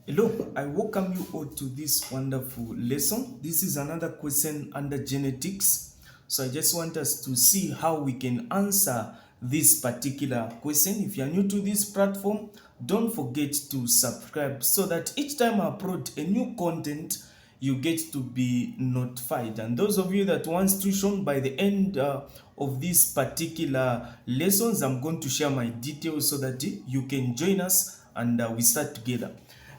Hello, I welcome you all to this wonderful lesson. This is another question under genetics. So I just want us to see how we can answer this particular question. If you are new to this platform, don't forget to subscribe so that each time I upload a new content, you get to be notified. And those of you that wants tuition, by the end of this particular lessons, I'm going to share my details so that you can join us and we start together.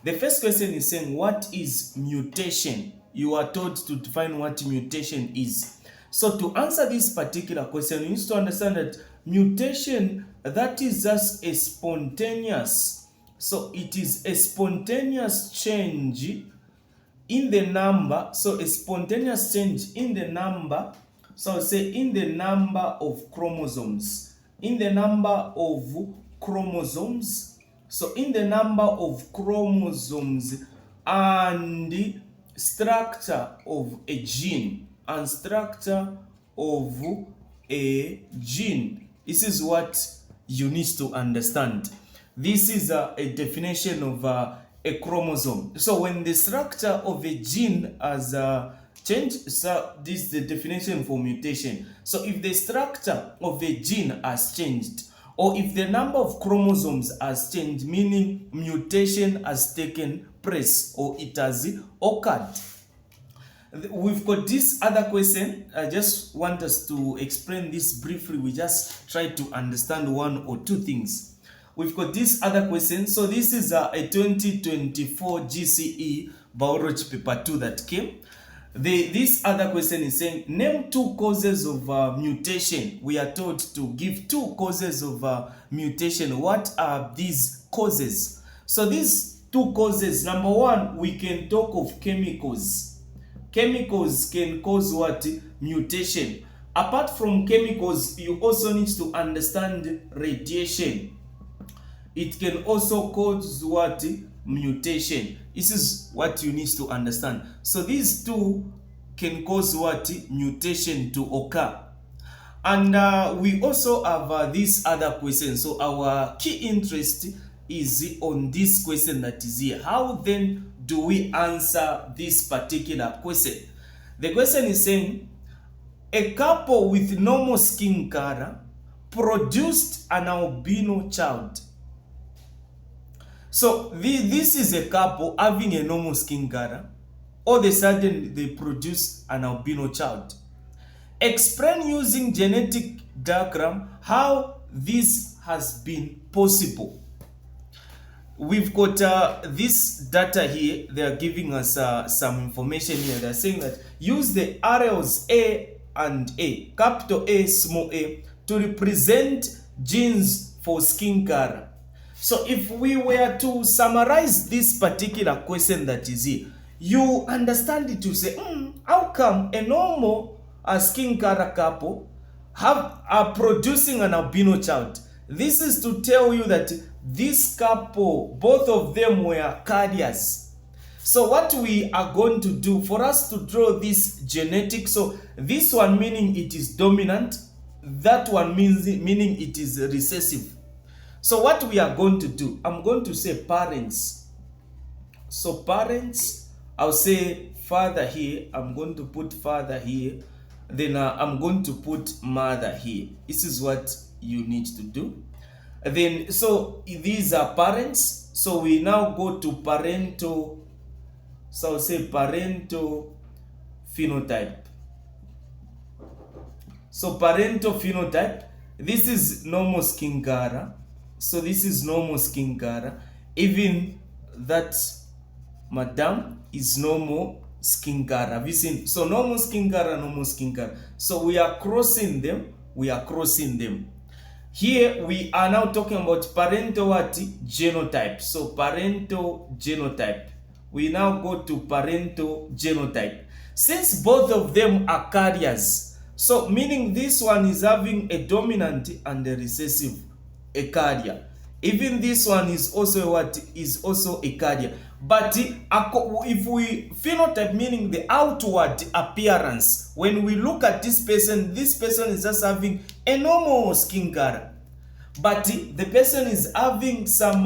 The first question is saying, what is mutation? You are told to define what mutation is. So to answer this particular question, you need to understand that mutation, that is just a spontaneous. So it is a spontaneous change in the number. So a spontaneous change in the number. So say in the number of chromosomes. In the number of chromosomes. So in the number of chromosomes and structure of a gene. And structure of a gene. This is what you need to understand. This is a definition of a chromosome. So when the structure of a gene has changed, so this is the definition for mutation. So if the structure of a gene has changed, or if the number of chromosomes has changed, meaning mutation has taken place or it has occurred. We've got this other question. I just want us to explain this briefly. We just try to understand one or two things. We've got this other question. So this is a 2024 GCE biology paper 2 that came. This other question is saying, name two causes of mutation. We are told to give two causes of mutation. What are these causes? So these two causes, number one, we can talk of chemicals. Chemicals can cause what? Mutation. Apart from chemicals, you also need to understand radiation. It can also cause what? Mutation. This is what you need to understand. So these two can cause what? Mutation to occur. And we also have this other question. So our key interest is on this question that is here. How then do we answer this particular question? The question is saying, a couple with normal skin color produced an albino child. So this is a couple having a normal skin color. All of a sudden they produce an albino child. Explain using genetic diagram how this has been possible. We've got this data here. They are giving us some information here. They're saying that use the arrows A and A, capital A, small a, to represent genes for skin color. So if we were to summarize this particular question that is here, you understand it to say, how come a normal skin color couple are producing an albino child? This is to tell you that this couple, both of them were carriers. So what we are going to do, for us to draw this genetic, so this one meaning it is dominant, that one meaning it is recessive. So what we are going to do, I'm going to say parents. So parents, I'll say father here. I'm going to put father here. Then I'm going to put mother here. This is what you need to do. Then, so these are parents. So we now go to parental. So I'll say parental phenotype. So parental phenotype. This is normal skin color. So this is normal skin color. Even that madam is normal skin color. So normal skin color, normal skin color. So we are crossing them. We are crossing them. Here we are now talking about parental what? Genotype. So parental genotype. We now go to parental genotype. Since both of them are carriers, so meaning this one is having a dominant and a recessive, a carrier. Even this one is also what? Is also a carrier. But if we phenotype, meaning the outward appearance, when we look at this person is just having a normal skin color. But the person is having some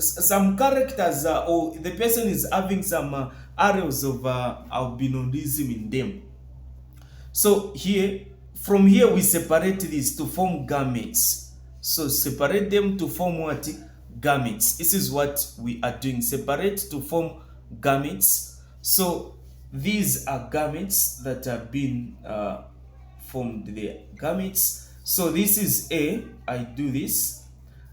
some characters or the person is having some areas of albinism in them. So here, from here we separate these to form gametes. So separate them to form what? Gametes. This is what we are doing. Separate to form gametes. So these are gametes that have been formed there. Gametes. So this is A. I do this.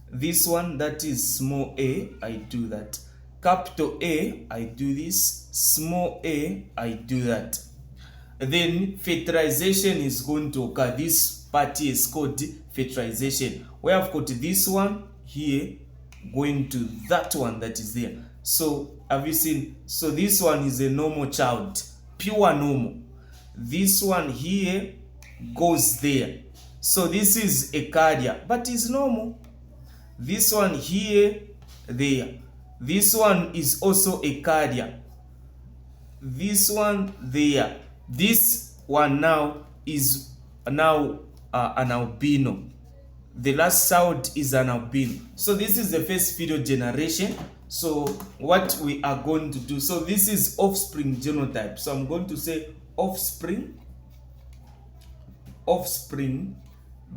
This one, that is small a, I do that. Capital A, I do this. Small a, I do that. Then fertilization is going to occur. This part is called fertilization. We have got this one here going to that one that is there. So have you seen? So this one is a normal child, pure normal. This one here goes there. So this is a carrier, but it's normal. This one here, there. This one is also a carrier. This one there. This one now is now an albino. The last child is an albino. So this is the first video generation. So what we are going to do, so this is offspring genotype. So I'm going to say offspring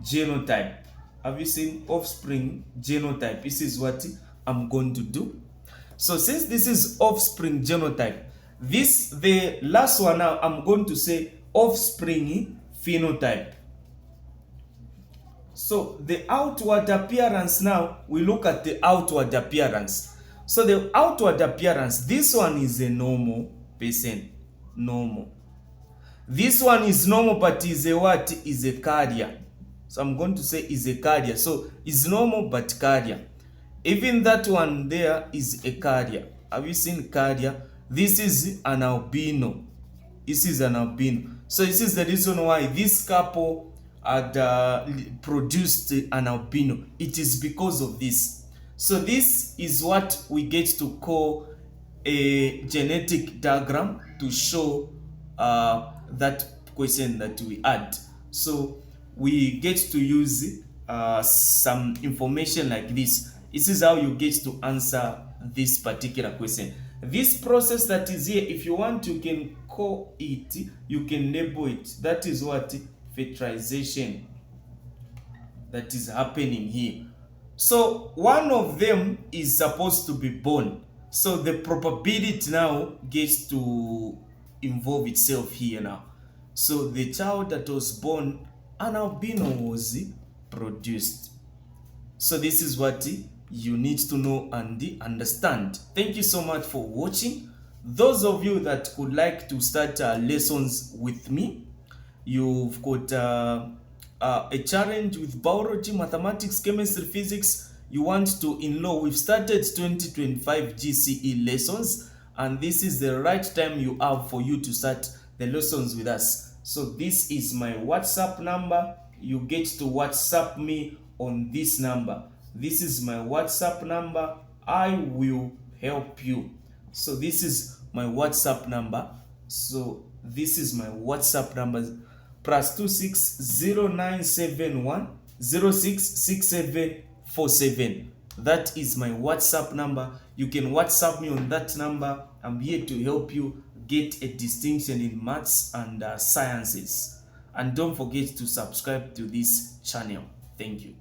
genotype. Have you seen offspring genotype? This is what I'm going to do. So since this is offspring genotype, the last one now, I'm going to say offspring phenotype. So the outward appearance now, we look at the outward appearance. So the outward appearance, this one is a normal person, normal. This one is normal, but is a what? Is a carrier. So I'm going to say is a carrier. So is normal but carrier. Even that one there is a carrier. Have you seen carrier? This is an albino. This is an albino. So this is the reason why this couple had produced an albino. It is because of this. So this is what we get to call a genetic diagram to show that question that we had. So we get to use some information like this. This is how you get to answer this particular question. This process that is here, if you want, you can call it, you can label it. That is what? Fertilization that is happening here. So one of them is supposed to be born. So the probability now gets to involve itself here now. So the child that was born, an albino was produced. So this is what you need to know and understand. Thank you so much for watching. Those of you that would like to start lessons with me, you've got a challenge with biology, mathematics, chemistry, physics, you want to enroll. We've started 2025 GCE lessons, and this is the right time you have for you to start the lessons with us. So this is my WhatsApp number. You get to WhatsApp me on this number. This is my WhatsApp number. I will help you. So this is my WhatsApp number. So this is my WhatsApp number. +26 0971 066747. That is my WhatsApp number. You can WhatsApp me on that number. I'm here to help you get a distinction in maths and sciences. And don't forget to subscribe to this channel. Thank you.